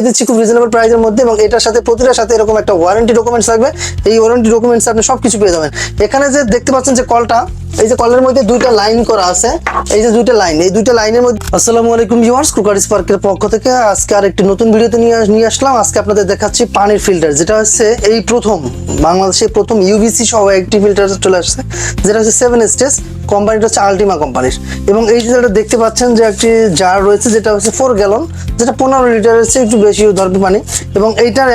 দিচ্ছি খুব রিজনেবল প্রাইসের মধ্যে এবং এটার সাথে প্রতিটার সাথে এরকম একটা ওয়ারেন্টি ডকুমেন্টস থাকবে। এই ওয়ারেন্টি ডকুমেন্টস আপনি সবকিছু পেয়ে যাবেন। এখানে যে দেখতে পাচ্ছেন যে কলটা, এই যে কলের মধ্যে দুইটা লাইন করা আছে, এই যে দুইটা লাইন, এই দুইটা লাইনের মধ্যে। আসসালামু আলাইকুম ভিউয়ার্স, কুকার স্পার্কের পক্ষ থেকে আজকে আরেকটি নতুন ভিডিওতে নিয়ে আসলাম। আজকে আপনাদের দেখাচ্ছি পানির ফিল্টার, যেটা হচ্ছে এই প্রথম বাংলাদেশে প্রথম ইউভিসি সহ একটি ফিল্টার চলে আসছে, যেটা হচ্ছে 7 স্টেজ। কোম্পানিটা হচ্ছে আল্টিমা কোম্পানির। এবং এই যেটা দেখতে পাচ্ছেন যে একটি জার রয়েছে, যেটা হচ্ছে 4 গ্যালন, যেটা 15 লিটারের চেয়ে একটু বেশি ধরবে পানি। এবং এইটার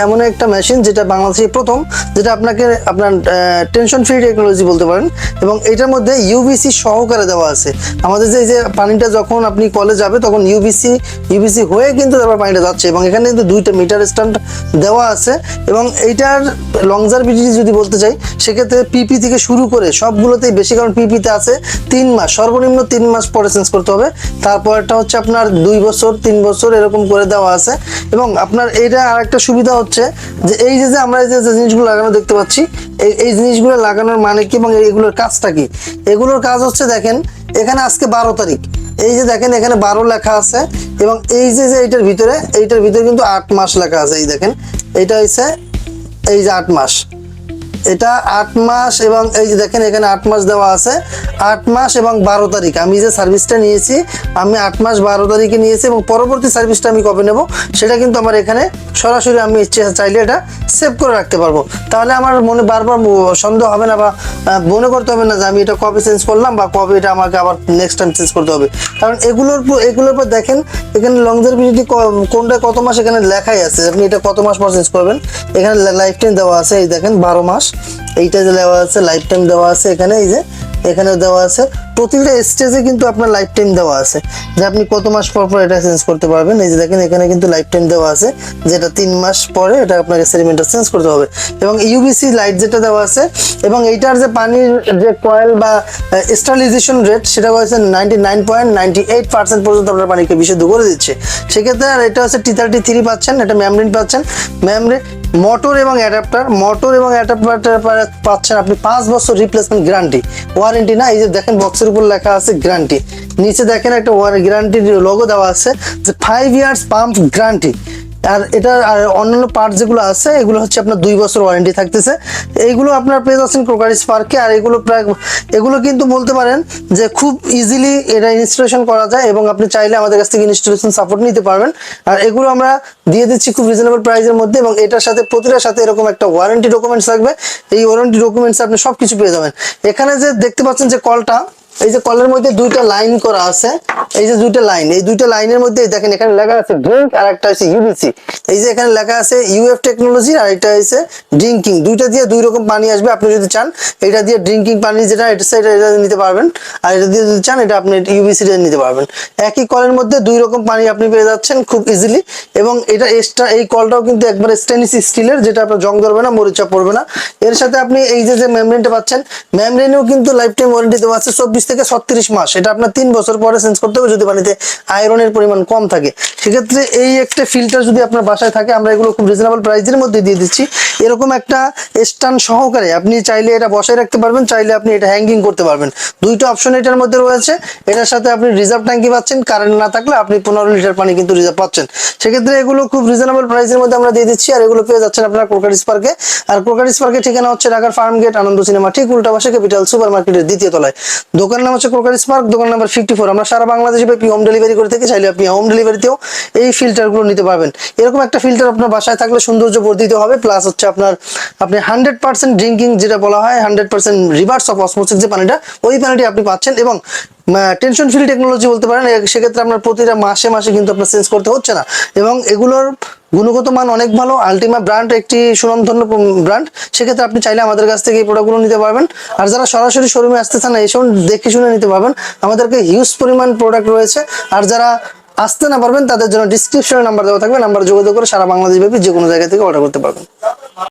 এমন একটা মেশিন যেটা বাংলাদেশে প্রথম, যেটা আপনার টেনশন ফ্রি টেকনোলজি বলতে পারেন। এবং এটার মধ্যে ইউভিসি সহকারে দেওয়া আছে। আমাদের যে পানিটা যখন আপনি কলে যাবে তখন ইউভিসি হয়ে কিন্তু তারপর পানিটা যাচ্ছে। এবং এখানে কিন্তু 2টা মিটার স্ট্যান্ড দেওয়া আছে। এবং এইটার লংজারভিটি যদি বলতে চাই, সেক্ষেত্রে পিপি থেকে শুরু করে সবগুলোতেই বেশি, কারণ পিপিতে আছে 3 মাস, সর্বনিম্ন 3 মাস পরে চেঞ্জ করতে হবে। তারপরটা হচ্ছে আপনার 2 বছর 3 বছর এরকম করে দেওয়া আছে। এবং আপনার এইটা আরেকটা সুবিধা হচ্ছে যে এই যে আমরা যে জিনিসগুলো লাগানো দেখতে পাচ্ছি, এই জিনিসগুলো লাগানোর মানে কি এবং এগুলোর কাজটা কি? এগুলোর কাজ হচ্ছে, দেখেন এখানে আজকে 12 তারিখ, এই যে দেখেন এখানে 12 লেখা আছে। এবং এই যে এইটার ভিতরে কিন্তু 8 মাস লেখা আছে। এই দেখেন এইটা হচ্ছে এই যে 8 মাস, এটা 8 মাস। এবং এই যে দেখেন এখানে 8 মাস দেওয়া আছে, 8 মাস এবং 12 তারিখ। আমি যে সার্ভিসটা নিয়েছি, আমি 8 মাস 12 তারিখে নিয়েছি। এবং পরবর্তী সার্ভিসটা আমি কবে নেব সেটা কিন্তু আমার এখানে সরাসরি আমি চাইলে এটা সেভ করে রাখতে পারবো। তাহলে আমার মনে বারবার সন্দেহ হবে না, বা মনে করতে হবে না যে আমি এটা কবে চেঞ্জ করলাম বা কবে এটা আমাকে আবার নেক্সট টাইম চেঞ্জ করতে হবে। কারণ এগুলোর পর দেখেন এখানে লংজারভিটি কোনটা কত মাস এখানে লেখাই আছে, আপনি এটা কত মাস পর চেঞ্জ করবেন। এখানে লাইফ টাইম দেওয়া আছে, এই দেখেন 12 মাস, এইটা যে দেওয়া আছে লাইফ টাইম দেওয়া আছে। এখানে এই যে এখানেও দেওয়া আছে, প্রতিটা স্টেজে কিন্তু আপনার লাইফ টাইম দেওয়া আছে যে আপনি কত মাস পর এটা চেঞ্জ করতে পারবেন। এই যে দেখেন এখানে কিন্তু লাইফ টাইম দেওয়া আছে, যেটা 3 মাস পরে এটা আপনাকে সেলিমেন্টটা চেঞ্জ করতে হবে। এবং ইউভিসি লাইট যেটা দেওয়া আছে, এবং এইটার যে পানির যে কয়েল বা স্টারিলাইজেশন রেট, সেটা হচ্ছে 99.98% পর্যন্ত আপনার পানিকে বিশুদ্ধ করে দিচ্ছে। সেক্ষেত্রে আর এটা হচ্ছে T33 পাচ্ছেন, এটা মেমব্রেন পাচ্ছেন, মেমব্রেন মোটর এবং অ্যাডাপ্টার পাচ্ছেন আপনি 5 বছর রিপ্লেসমেন্ট গ্যারান্টি, ওয়ারেন্টি না। এই যে দেখেন বক্সের উপর লেখা আছে গ্যারান্টি, নিচে দেখেন একটা গ্যারান্টির লোগো দেওয়া আছে যে 5 ইয়ার্স পাম্প গ্যারান্টি। আর এটার আর অন্যান্য পার্ট যেগুলো আছে, এগুলো হচ্ছে আপনার 2 বছর ওয়ারেন্টি থাকতেছে। এইগুলো আপনার পেয়ে যাচ্ছেন ক্রোকার স্পার্কে। আর এগুলো কিন্তু বলতে পারেন যে খুব ইজিলি এটা ইনস্টলেশন করা যায়, এবং আপনি চাইলে আমাদের কাছ থেকে ইনস্টলেশন সাপোর্ট নিতে পারবেন। আর এগুলো আমরা দিয়ে দিচ্ছি খুব রিজনেবল প্রাইসের মধ্যে। এবং এটার সাথে প্রতিটার সাথে এরকম একটা ওয়ারেন্টি ডকুমেন্টস থাকবে। এই ওয়ারেন্টি ডকুমেন্টস আপনি সবকিছু পেয়ে যাবেন। এখানে যে দেখতে পাচ্ছেন যে কলটা, এই যে কলের মধ্যে 2টা লাইন করা আছে, এই যে 2টা লাইন, এই 2টা লাইনের মধ্যে দেখেন এখানে লেখা আছে ড্রিঙ্ক, আর একটা আছে ইউভিসি। এই যে এখানে লেখা আছে ইউএফ টেকনোলজি, আর এটা হচ্ছে ড্রিঙ্কিং। দুইটা দিয়ে 2 রকম পানি আসবে। আপনি যদি চান এটা দিয়ে ড্রিঙ্কিং পানি যেটা এটা নিতে পারবেন, আর এটা দিয়ে যদি চান এটা আপনি ইউভিসি নিতে পারবেন। একই কলের মধ্যে 2 রকম পানি আপনি পেয়ে যাচ্ছেন খুব ইজিলি। এবং এটা এক্সট্রা এই কলটাও কিন্তু একবারে স্টেনলেস স্টিলের, যেটা আপনার জং ধরবে না, মরিচা পড়বে না। এর সাথে আপনি এই যে মেমব্রেনটা পাচ্ছেন, মেমব্রেনেও কিন্তু লাইফ টাইম ওয়ারেন্টি দেওয়া আছে 24 থেকে 36 মাস। এটা আপনার 3 বছর পরে চেঞ্জ করতে হবে যদি পানিতে আয়রনের পরিমাণ কম থাকে। সেক্ষেত্রে এই একটা ফিল্টার যদি আপনার বাসায় থাকে, আমরা এগুলো খুব রিজনেবল প্রাইসের মধ্যে দিয়ে দিচ্ছি। এরকম একটা স্ট্যান্ড সহকারে আপনি চাইলে এটা বসায় রাখতে পারবেন, চাইলে আপনি এটা হ্যাঙ্গিং করতে পারবেন। 2টা অপশন এটার মধ্যে রয়েছে। এটার সাথে আপনি রিজার্ভ ট্যাঙ্কি পাচ্ছেন, কারেন্ট না থাকলে আপনি 15 লিটার পানি কিন্তু রিজার্ভ পাচ্ছেন। সেক্ষেত্রে এগুলো খুব রিজনেবল প্রাইসের মধ্যে আমরা দিয়ে দিচ্ছি। আর এগুলো পেয়ে যাচ্ছেন আপনার ক্রোকার স্পার্কে। আর ক্রোকার স্পার্কের ঠিকানা হচ্ছে ঢাকার ফার্ম গেট, আনন্দ সিনেমা ঠিক উল্টা পাশে, ক্যাপিটাল সুপার মার্কেটের 2য় তলায়। দোকান নাম হচ্ছে ক্রোকার স্পার্ক, দোকান নাম্বার 54। আমরা সারা বাংলাদেশে হোম ডেলিভারি করে থাকি, চাইলে আপনি হোম ডেলিভারিতেও এই ফিল্টারগুলো নিতে পারবেন। এরকম একটা ফিল্টার আপনার বাসায় থাকলে সৌন্দর্য বর্ধিত হবে, প্লাস হচ্ছে আপনি 100% ড্রিঙ্কিং যেটা বলা হয়, 100% রিভার্স অফ অসমোসিস যে পানিটা, ওই পানিটি আপনি পাচ্ছেন। এবং টেনশন ফ্রি টেকনোলজি বলতে পারেন। সেক্ষেত্রে আপনার প্রতিটা মাসে মাসে কিন্তু আপনার চেঞ্জ করতে হচ্ছে না। এবং এগুলোর গুণগত মান অনেক ভালো। আল্টিমা ব্র্যান্ড একটি সুনামধন্য ব্র্যান্ড। সেক্ষেত্রে আপনি চাইলে আমাদের কাছ থেকে এই প্রোডাক্টগুলো নিতে পারবেন। আর যারা সরাসরি শোরুমে আসতে চান, এসব দেখে শুনে নিতে পারবেন। আমাদেরকে হিউজ পরিমাণ প্রোডাক্ট রয়েছে। আর যারা আসতে না পারবেন, তাদের জন্য ডিসক্রিপশনে নাম্বার দেওয়া থাকবে, নাম্বার যোগাযোগ করে সারা বাংলাদেশ ব্যাপী যে কোনো জায়গা থেকে অর্ডার করতে পারবেন।